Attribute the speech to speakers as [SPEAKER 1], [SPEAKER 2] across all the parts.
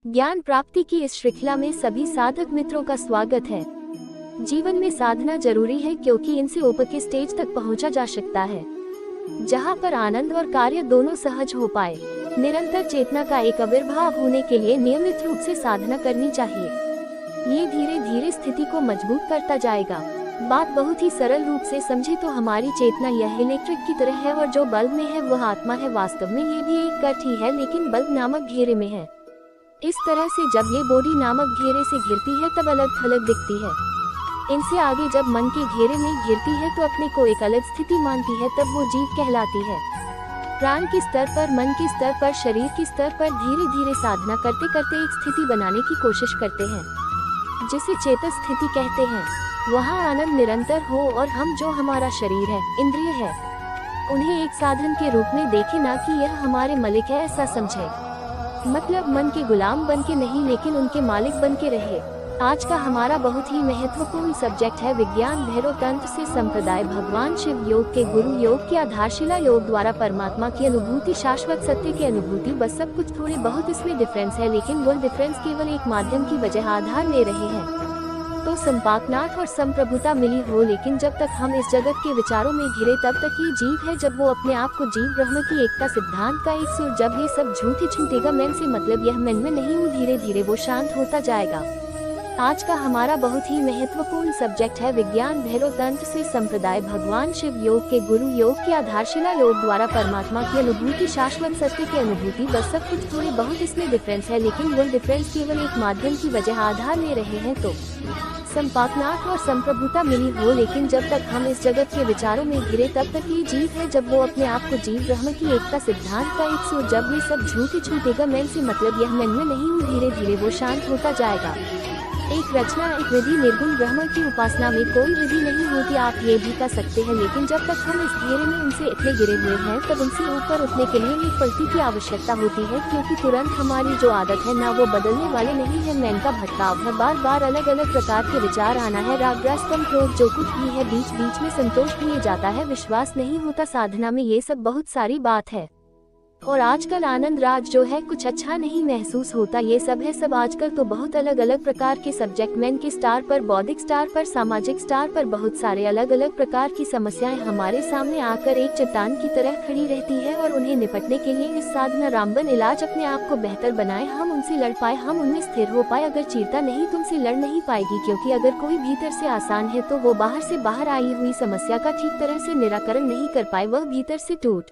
[SPEAKER 1] ज्ञान प्राप्ति की इस श्रृंखला में सभी साधक मित्रों का स्वागत है। जीवन में साधना जरूरी है क्योंकि इनसे ऊपर के स्टेज तक पहुंचा जा सकता है, जहां पर आनंद और कार्य दोनों सहज हो पाए। निरंतर चेतना का एक आविर्भाव होने के लिए नियमित रूप से साधना करनी चाहिए। ये धीरे धीरे स्थिति को मजबूत करता जाएगा। बात बहुत ही सरल रूप से समझे तो हमारी चेतना यह इलेक्ट्रिक की तरह है और जो बल्ब में है वह आत्मा है। वास्तव में ये भी एक कट ही है, लेकिन बल्ब नामक घेरे में है। इस तरह से जब ये बॉडी नामक घेरे से घिरती है तब अलग थलग दिखती है। इनसे आगे जब मन के घेरे में घिरती है तो अपने को एक अलग स्थिति मानती है, तब वो जीव कहलाती है। प्राण के स्तर पर, मन के स्तर पर, शरीर के स्तर पर धीरे धीरे साधना करते करते एक स्थिति बनाने की कोशिश करते हैं, जिसे चेतन स्थिति कहते हैं। वहाँ आनंद निरंतर हो और हम जो हमारा शरीर है, इंद्रिय है, उन्हें एक साधन के रूप में देखें, ना कि यह हमारे मालिक है ऐसा समझे। मतलब मन के गुलाम बन के नहीं, लेकिन उनके मालिक बन के रहे। आज का हमारा बहुत ही महत्वपूर्ण सब्जेक्ट है विज्ञान भैरव तंत्र से संप्रदाय। भगवान शिव योग के गुरु योग की आधारशिला योग द्वारा परमात्मा की अनुभूति, शाश्वत सत्य की अनुभूति। बस सब कुछ थोड़े बहुत इसमें डिफरेंस है, लेकिन वो डिफरेंस केवल एक माध्यम की वजह आधार ले रहे हैं। तो संपाकनाथ और संप्रभुता मिली हो, लेकिन जब तक हम इस जगत के विचारों में घिरे तब तक ये जीव है। जब वो अपने आप को जीव ब्रह्म की एकता सिद्धांत का एक सुर, जब ये सब झूठ ही छूटेगा मन से, मतलब यह मन में नहीं हूँ, धीरे धीरे वो शांत होता जाएगा। आज का हमारा बहुत ही महत्वपूर्ण सब्जेक्ट है विज्ञान भैरव तंत्र से संप्रदाय। भगवान शिव योग के गुरु योग की आधारशिला योग द्वारा परमात्मा की अनुभूति, शाश्वत सत्य की अनुभूति। बस सब कुछ थोड़े बहुत इसमें डिफरेंस है, लेकिन वो डिफरेंस केवल एक माध्यम की वजह आधार ले रहे हैं। तो संपाकनाथ और संप्रभुता मिली हो, लेकिन जब तक हम इस जगत के विचारों में घिरे तब तक ये जीव है। जब वो अपने आप को जीव ब्रह्म की एकता सिद्धांत का एक सुर, जब ये सब झूठ ही छूटेगा मन से, मतलब यह मन में नहीं हूँ, धीरे धीरे वो शांत होता जाएगा। एक रचना, एक विधि, निर्गुण ब्रह्म की उपासना में कोई विधि नहीं होती, आप ये भी कर सकते हैं। लेकिन जब तक हम इस घेरे में उनसे इतने गिरे हुए हैं, तब उनसे ऊपर उठने के लिए एक पलटी की आवश्यकता होती है, क्योंकि तुरंत हमारी जो आदत है ना, वो बदलने वाले नहीं है। मन का भटकाव है, बार बार अलग अलग प्रकार के विचार आना है, राग रस कम क्रोध जो कुछ भी है, बीच बीच में संतोष लिए जाता है, विश्वास नहीं होता साधना में। ये सब बहुत सारी बात है। और आजकल आनंद राज जो है कुछ अच्छा नहीं महसूस होता। ये सब है सब आजकल तो बहुत अलग अलग प्रकार के सब्जेक्ट, मैन के स्टार पर, बौद्धिक स्टार पर, सामाजिक स्टार पर बहुत सारे अलग अलग प्रकार की समस्याएं हमारे सामने आकर एक चट्टान की तरह खड़ी रहती है, और उन्हें निपटने के लिए इस साधना रामबन इलाज अपने आप को बेहतर बनाए, हम उनसे लड़ पाए, हम उनमें स्थिर हो पाए। अगर चीरता नहीं तुमसे लड़ नहीं पाएगी, क्योंकि अगर कोई भीतर से आसान है तो वो बाहर से बाहर आई हुई समस्या का ठीक तरह से निराकरण नहीं कर पाए, वह भीतर से टूट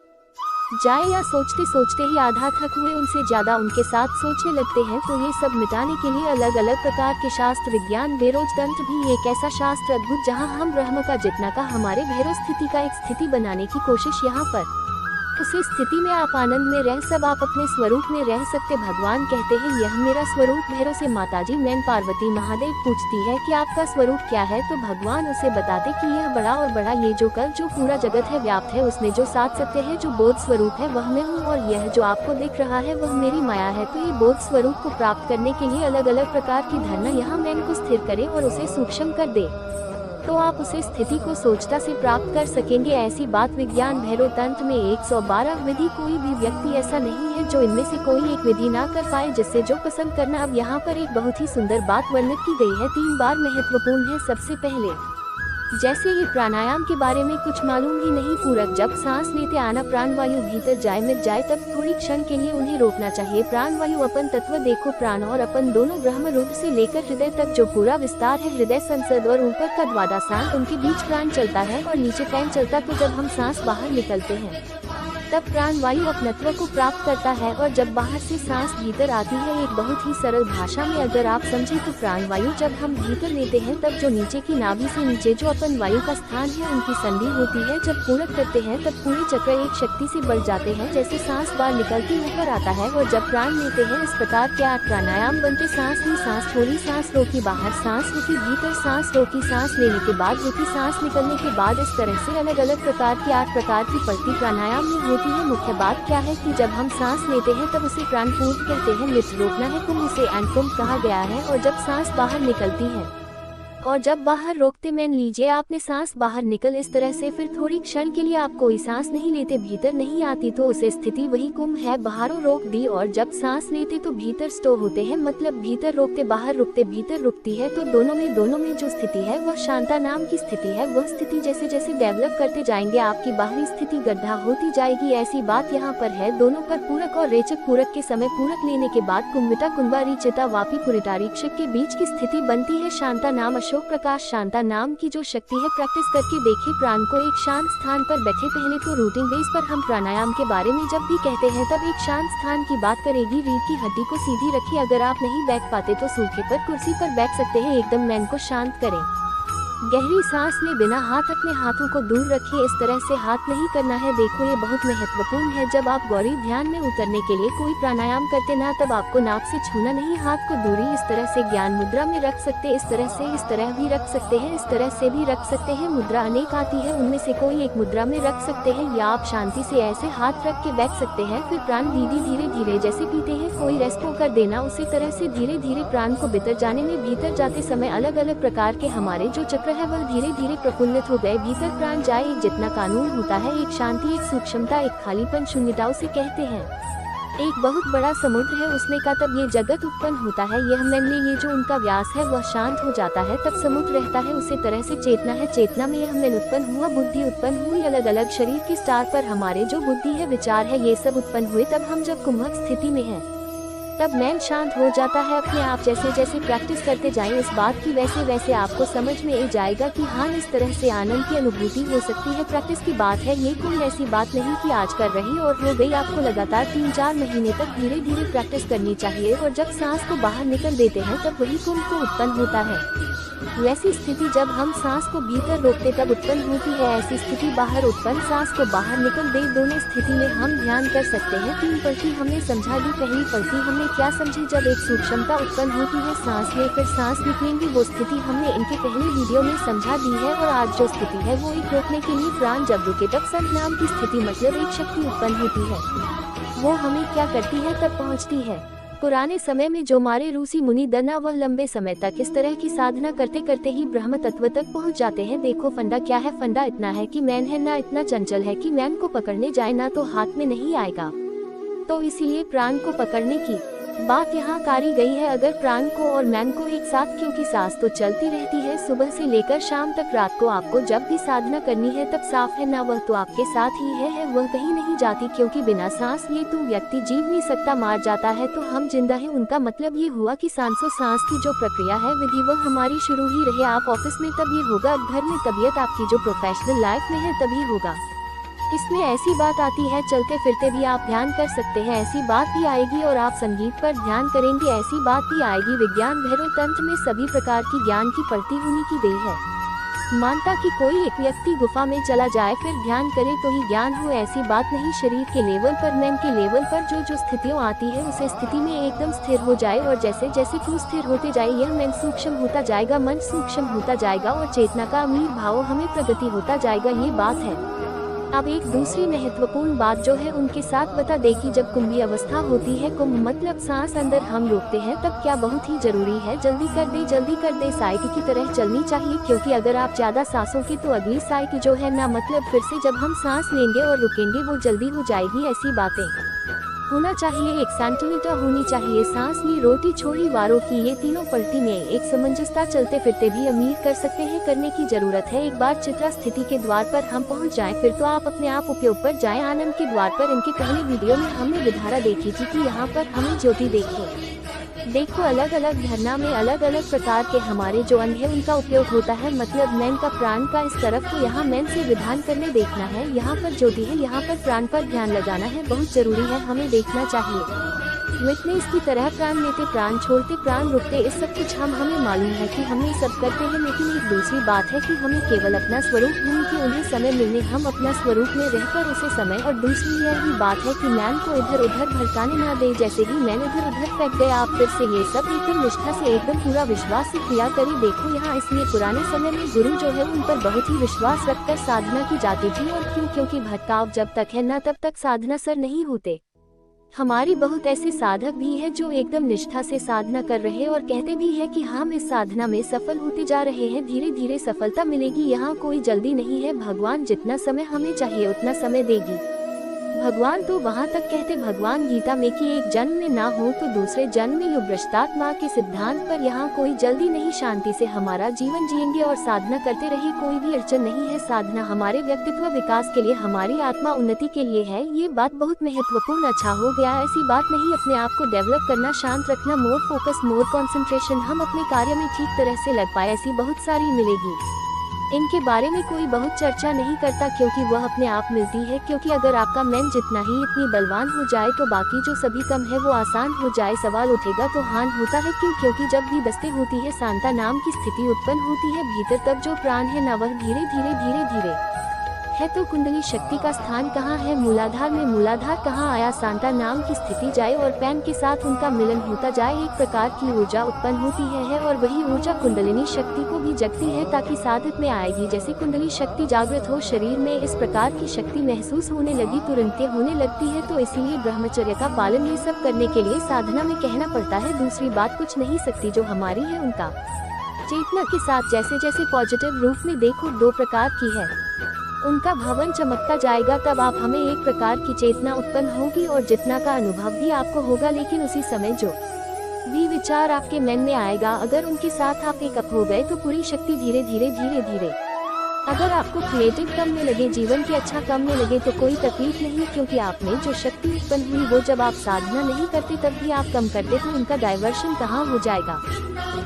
[SPEAKER 1] जाए, या सोचते सोचते ही आधा थक हुए उनसे ज्यादा उनके साथ सोचने लगते हैं। तो ये सब मिटाने के लिए अलग अलग प्रकार के शास्त्र, विज्ञान भैरव तंत्र भी एक ऐसा शास्त्र अद्भुत, जहां हम ब्रह्म का जितना का हमारे भैरव स्थिति का एक स्थिति बनाने की कोशिश। यहाँ पर उसी स्थिति में आप आनंद में रह, सब आप अपने स्वरूप में रह सकते। भगवान कहते हैं यह मेरा स्वरूप। भैरव से माताजी मैन पार्वती महादेव पूछती है कि आपका स्वरूप क्या है, तो भगवान उसे बताते कि यह बड़ा और बड़ा, ये जो कल जो पूरा जगत है व्याप्त है, उसमें जो सात सत्य है, जो बोध स्वरूप है वह मैं हूँ, और यह जो आपको दिख रहा है वह मेरी माया है। तो ये बोध स्वरूप को प्राप्त करने के लिए अलग अलग प्रकार की धारणा यहाँ मैन को स्थिर करे और उसे सूक्ष्म कर दे, तो आप उसे स्थिति को सोचता से प्राप्त कर सकेंगे। ऐसी बात विज्ञान भैरव तंत्र में 112 विधि, कोई भी व्यक्ति ऐसा नहीं है जो इनमें से कोई एक विधि ना कर पाए, जिससे जो पसंद करना। अब यहाँ पर एक बहुत ही सुंदर बात वर्णित की गई है, 3 बार महत्वपूर्ण है। सबसे पहले जैसे ये प्राणायाम के बारे में कुछ मालूम ही नहीं, पूरक जब सांस लेते आना प्राण वायु भीतर जाए मिट जाए, तब थोड़ी क्षण के लिए उन्हें रोकना चाहिए। प्राण वायु अपन तत्व देखो, प्राण और अपन दोनों ब्रह्म रूप से लेकर हृदय तक जो पूरा विस्तार है, हृदय संसद और ऊपर का द्वादशांग, उनके बीच प्राण चलता है और नीचे फैन चलता। तो जब हम सांस बाहर निकलते हैं तब प्राण वायु अपनत्व को प्राप्त करता है, और जब बाहर से सांस भीतर आती है, एक बहुत ही सरल भाषा में अगर आप समझे तो प्राण वायु जब हम भीतर लेते हैं, तब जो नीचे की नाभि से नीचे जो अपन वायु का स्थान है उनकी संधि होती है। जब पूरक करते हैं तब पूरे चक्र एक शक्ति से बढ़ जाते हैं, जैसे सांस बाहर निकलती ऊपर आता है। और जब प्राण लेते हैं इस प्रकार के 8 प्राणायाम बनते, सांस ली, सांस छोड़ी, सांस रोकी, बाहर सांस रुकी, भीतर सांस रोकी, सांस लेने के बाद रुकी, सांस निकलने के बाद, इस तरह से अलग अलग प्रकार की 8 प्रकार की पलटी प्राणायाम में होती है। मुख्य बात क्या है कि जब हम सांस लेते हैं तब उसे प्राण पूर्ण कहते हैं, लिफ्ट रोकना है, कुंभ उसे एंड कुंभ कहा गया है। और जब सांस बाहर निकलती है और जब बाहर रोकते मैन लीजिए आपने सांस बाहर निकल इस तरह से, फिर थोड़ी क्षण के लिए आप कोई सांस नहीं लेते, भीतर नहीं आती, तो उसे स्थिति वही कुंभ है, बाहरों रोक दी, और जब सांस लेते तो भीतर स्टोर होते हैं, मतलब भीतर रोकते बाहर रुकते भीतर रुकती है, तो दोनों में जो स्थिति है वह शांता नाम की स्थिति है। वह स्थिति जैसे जैसे डेवलप करते जाएंगे आपकी बाहरी स्थिति गड्ढा होती जाएगी। ऐसी बात यहाँ पर है, दोनों पर पूरक और रेचक, पूरक के समय पूरक लेने के बाद कुंभिता कुंभारी चिता वापी पुरितारीक्षक के बीच की स्थिति बनती है शांता नाम। अशोक प्रकाश शांता नाम की जो शक्ति है, प्रैक्टिस करके देखिए प्राण को एक शांत स्थान पर बैठे। पहले तो रूटीन बेस पर हम प्राणायाम के बारे में जब भी कहते हैं तब एक शांत स्थान की बात करेगी। रीढ़ की हड्डी को सीधी रखिए, अगर आप नहीं बैठ पाते तो सूखे पर कुर्सी पर बैठ सकते हैं। एकदम मन को शांत करें, गहरी सांस ले, बिना हाथ अपने हाथों को दूर रखिए, इस तरह से हाथ नहीं करना है। देखो ये बहुत महत्वपूर्ण है, जब आप गौरी ध्यान में उतरने के लिए कोई प्राणायाम करते ना, तब आपको नाक से छूना नहीं, हाथ को दूरी इस तरह से ज्ञान मुद्रा में रख सकते, इस तरह से, इस तरह भी रख सकते हैं, इस तरह से भी रख सकते हैं। मुद्रा अनेक आती है, उनमें से कोई एक मुद्रा में रख सकते हैं, या आप शांति से ऐसे हाथ रख के बैठ सकते हैं। फिर प्राण धीरे धीरे जैसे पीते हैं कोई रेस्पो कर देना, उसी तरह से धीरे धीरे प्राण को भीतर जाने में, भीतर जाते समय अलग अलग प्रकार के हमारे जो चक्र है वह धीरे धीरे प्रफुल्लित हो गए, भीतर प्राण जाए। एक जितना कानून होता है, एक शांति, एक सूक्ष्मता, एक खालीपन, शून्यता उसे कहते हैं। एक बहुत बड़ा समुद्र है, उसमें का तब ये जगत उत्पन्न होता है, यह मन में ये जो उनका व्यास है वह शांत हो जाता है, तब समुद्र रहता है। उसी तरह से चेतना है, चेतना में यह मन उत्पन्न हुआ, बुद्धि उत्पन्न हुई, अलग अलग शरीर के स्टार पर हमारे जो बुद्धि है, विचार है, ये सब उत्पन्न हुए। तब हम जब कुंभक स्थिति में हैं, तब मन शांत हो जाता है अपने आप। जैसे जैसे प्रैक्टिस करते जाएं इस बात की, वैसे वैसे आपको समझ में आ जाएगा कि हाँ इस तरह से आनंद की अनुभूति हो सकती है। प्रैक्टिस की बात है, ये कोई ऐसी बात नहीं कि आज कर रही और हो गई। आपको लगातार 3-4 महीने तक धीरे धीरे प्रैक्टिस करनी चाहिए, और जब सांस को बाहर निकल देते हैं तब वही कुंभ को उत्पन्न होता है। वैसी स्थिति जब हम सांस को भीतर रोकते तब उत्पन्न होती है, ऐसी स्थिति बाहर उत्पन्न, सांस को बाहर निकल दे, दोनों स्थिति में हम ध्यान कर सकते हैं। 3 पलटी हमने समझा दी। पहली पलटी हमने क्या समझी, जब एक सूक्ष्मता उत्पन्न होती है, सांस ले फिर सांस निकलेंगी, वो स्थिति हमने इनके पहले वीडियो में समझा दी है। और आज जो स्थिति है वो एक रोकने के लिए, प्राण जब रुके तब संत नाम की स्थिति, मतलब एक शक्ति उत्पन्न होती है, वो हमें क्या करती है तब पहुँचती है। पुराने समय में जो मारे रूसी मुनि दना, वह लंबे समय तक इस तरह की साधना करते करते ही ब्रह्म तत्व तक पहुंच जाते हैं। देखो फंडा क्या है, फंडा इतना है कि मैन है ना इतना चंचल है कि मैन को पकड़ने जाए ना तो हाथ में नहीं आएगा, तो इसीलिए प्राण को पकड़ने की बात यहाँ करी गई है। अगर प्राण को और मैन को एक साथ, क्योंकि सांस तो चलती रहती है सुबह से लेकर शाम तक, रात को आपको जब भी साधना करनी है तब साफ है ना, वह तो आपके साथ ही है, वह कहीं नहीं जाती, क्योंकि बिना सांस लिए तो व्यक्ति जीव नहीं सकता, मार जाता है तो हम जिंदा है। उनका मतलब ये हुआ कि सांसों सांस की जो प्रक्रिया है, विधि, वह हमारी शुरू ही रहे। आप ऑफिस में तब ये होगा, घर में तबीयत आपकी जो प्रोफेशनल लाइफ में है तभी होगा। इसमें ऐसी बात आती है, चलते फिरते भी आप ध्यान कर सकते हैं, ऐसी बात भी आएगी, और आप संगीत पर ध्यान करेंगे, ऐसी बात भी आएगी। विज्ञान भैरव तंत्र में सभी प्रकार की ज्ञान की पड़ती होने की देह है। मानता कि कोई एक व्यक्ति गुफा में चला जाए फिर ध्यान करे तो ही ज्ञान हो, ऐसी बात नहीं। शरीर के लेवल पर, मन के लेवल पर जो जो स्थितियाँ आती है, उसे स्थिति में एकदम स्थिर हो जाए, और जैसे जैसे तू स्थिर होते जाए, यह मन सूक्ष्म होता जाएगा, मन सूक्ष्म होता जाएगा, और चेतना का अमीर भाव हमें प्रगति होता जाएगा, ये बात है। अब एक दूसरी महत्वपूर्ण बात जो है उनके साथ बता दे कि जब कुंभी अवस्था होती है, कुंभ मतलब सांस अंदर हम रोकते हैं, तब क्या बहुत ही जरूरी है, जल्दी कर दे साइकिल की तरह चलनी चाहिए, क्योंकि अगर आप ज्यादा सांसों की तो अगली साइकिल जो है ना, मतलब फिर से जब हम सांस लेंगे और रुकेंगे वो जल्दी हो जाएगी। ऐसी बातें होना चाहिए, एक सेंटीमीटर होनी चाहिए, सांस ली, रोटी छोड़ी, वारों की, ये तीनों पलटी में एक समंजसता चलते फिरते भी अमीर कर सकते हैं, करने की जरूरत है। एक बार चित्रा स्थिति के द्वार पर हम पहुंच जाएं, फिर तो आप अपने आप उपयोग पर जाएं। आनंद के द्वार पर इनके पहले वीडियो में हमने विधारा देखी थी कि यहाँ पर हमें ज्योति देखो अलग अलग झरना में अलग अलग प्रकार के हमारे जो अंग है उनका उपयोग होता है, मतलब मैन का प्राण का इस तरफ को यहाँ मैन से विधान करने देखना है, यहाँ पर ज्योति है, यहाँ पर प्राण पर ध्यान लगाना है, बहुत जरूरी है, हमें देखना चाहिए। विटनेस की तरह प्राण लेते, प्राण छोड़ते, प्राण रुकते, इस सब कुछ हमें मालूम है कि हम ये सब करते हैं, लेकिन एक दूसरी बात है कि हमें केवल अपना स्वरूप ढूंढ के उन्हें समय मिलने, हम अपना स्वरूप में रहकर उसे समय, और दूसरी यह भी बात है कि मैन को इधर उधर भटकाने ना दे, जैसे ही मैन इधर उधर फेंक गए आप फिर से ये सब एकदम निष्ठा से एकदम पूरा विश्वास से किया करें। देखो यहाँ इसलिए पुराने समय में गुरु जो है उन पर बहुत ही विश्वास रखकर साधना की जाती थी, और क्योंकि भटकाव जब तक है ना तब तक साधना सर नहीं होते। हमारी बहुत ऐसे साधक भी हैं जो एकदम निष्ठा से साधना कर रहे और कहते भी हैं कि हम इस साधना में सफल होते जा रहे हैं, धीरे धीरे सफलता मिलेगी, यहाँ कोई जल्दी नहीं है, भगवान जितना समय हमें चाहिए उतना समय देगी। भगवान तो वहाँ तक कहते भगवान गीता में कि एक जन्म में ना हो तो दूसरे जन्म में युगभ्रष्टात्मा के सिद्धांत पर यहाँ कोई जल्दी नहीं, शांति से हमारा जीवन जिएंगे और साधना करते रहे, कोई भी अड़चन नहीं है। साधना हमारे व्यक्तित्व विकास के लिए, हमारी आत्मा उन्नति के लिए है, ये बात बहुत महत्वपूर्ण। अच्छा हो गया, ऐसी बात नहीं, अपने आप को डेवलप करना, शांत रखना, मोर फोकस, मोर कॉन्सेंट्रेशन, हम अपने कार्य में ठीक तरह से लग पाए, ऐसी बहुत सारी मिलेगी। इनके बारे में कोई बहुत चर्चा नहीं करता क्योंकि वह अपने आप मिलती है, क्योंकि अगर आपका मन जितना ही इतनी बलवान हो जाए तो बाकी जो सभी कम है वो आसान हो जाए। सवाल उठेगा तो हान होता है क्यों? क्योंकि जब भी दस्ते होती है शांता नाम की स्थिति उत्पन्न होती है भीतर, तब जो प्राण है ना वह धीरे धीरे है। तो कुंडली शक्ति का स्थान कहाँ है? मूलाधार में। मूलाधार कहाँ आया? शांता नाम की स्थिति जाए और पैन के साथ उनका मिलन होता जाए, एक प्रकार की ऊर्जा उत्पन्न होती है और वही ऊर्जा कुंडलिनी शक्ति को भी जगती है ताकि साधक में आएगी। जैसे कुंडली शक्ति जागृत हो शरीर में, इस प्रकार की शक्ति महसूस होने लगी, तुरंत होने लगती है। तो इसीलिए ब्रह्मचर्य का पालन ये सब करने के लिए साधना में कहना पड़ता है। दूसरी बात कुछ नहीं सकती जो हमारी है उनका चेतना के साथ जैसे जैसे पॉजिटिव रूप में देखो, दो प्रकार की है, उनका भवन चमकता जाएगा, तब आप हमें एक प्रकार की चेतना उत्पन्न होगी और जितना का अनुभव भी आपको होगा। लेकिन उसी समय जो भी विचार आपके मन में आएगा, अगर उनके साथ आप एक अप हो गए तो पूरी शक्ति धीरे धीरे। अगर आपको क्रिएटिव कम में लगे, जीवन की अच्छा कम में लगे तो कोई तकलीफ नहीं, क्योंकि आप में जो शक्ति उत्पन्न हुई वो जब आप साधना नहीं करते तब भी आप कम करते तो उनका डाइवर्शन कहाँ हो जाएगा।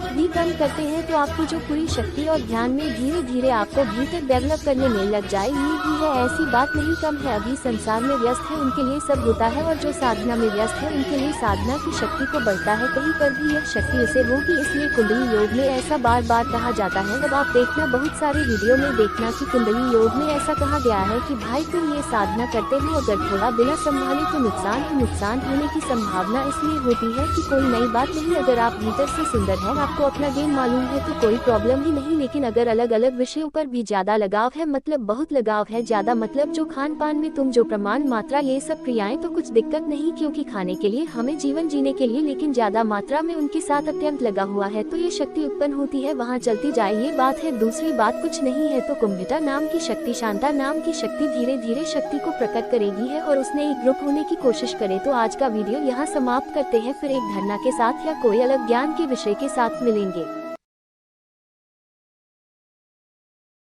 [SPEAKER 1] भी कम करते हैं तो आपकी जो पूरी शक्ति और ध्यान में धीरे धीरे आपको भीतर डेवलप करने में लग जाए। ये भी है, ऐसी बात नहीं कम है। अभी संसार में व्यस्त है उनके लिए सब होता है, और जो साधना में व्यस्त है उनके लिए साधना की शक्ति को बढ़ता है। कहीं पर भी यह शक्ति उसे होगी, इसलिए कुंडली योग में ऐसा बार बार कहा जाता है। अब आप देखना बहुत सारे वीडियो में देखना कि कुंडली योग में ऐसा कहा गया है कि भाई तुम ये साधना करते हो, अगर थोड़ा बिना संभाले तो नुकसान होने की संभावना इसलिए होती है कि कोई नई बात नहीं। अगर आप भीतर से सुंदर है, आपको अपना गेम मालूम है तो कोई प्रॉब्लम ही नहीं। लेकिन अगर अलग अलग विषयों पर भी ज्यादा लगाव है, मतलब बहुत लगाव है, ज्यादा मतलब जो खान पान में तुम जो प्रमाण मात्रा ये सब क्रियाएं, तो कुछ दिक्कत नहीं, क्योंकि खाने के लिए हमें जीवन जीने के लिए, लेकिन ज्यादा मात्रा में उनके साथ अत्यंत लगा हुआ है तो ये शक्ति उत्पन्न होती है, वहाँ चलती जाए, ये बात है। दूसरी बात कुछ नहीं है तो कुंभिटा नाम की शक्ति, शांता नाम की शक्ति धीरे धीरे शक्ति को प्रकट करेगी है और उसने एक ग्रुप होने की कोशिश करे। तो आज का वीडियो यहाँ समाप्त करते हैं, फिर एक धरना के साथ या कोई अलग ज्ञान के विषय के साथ मिलेंगे।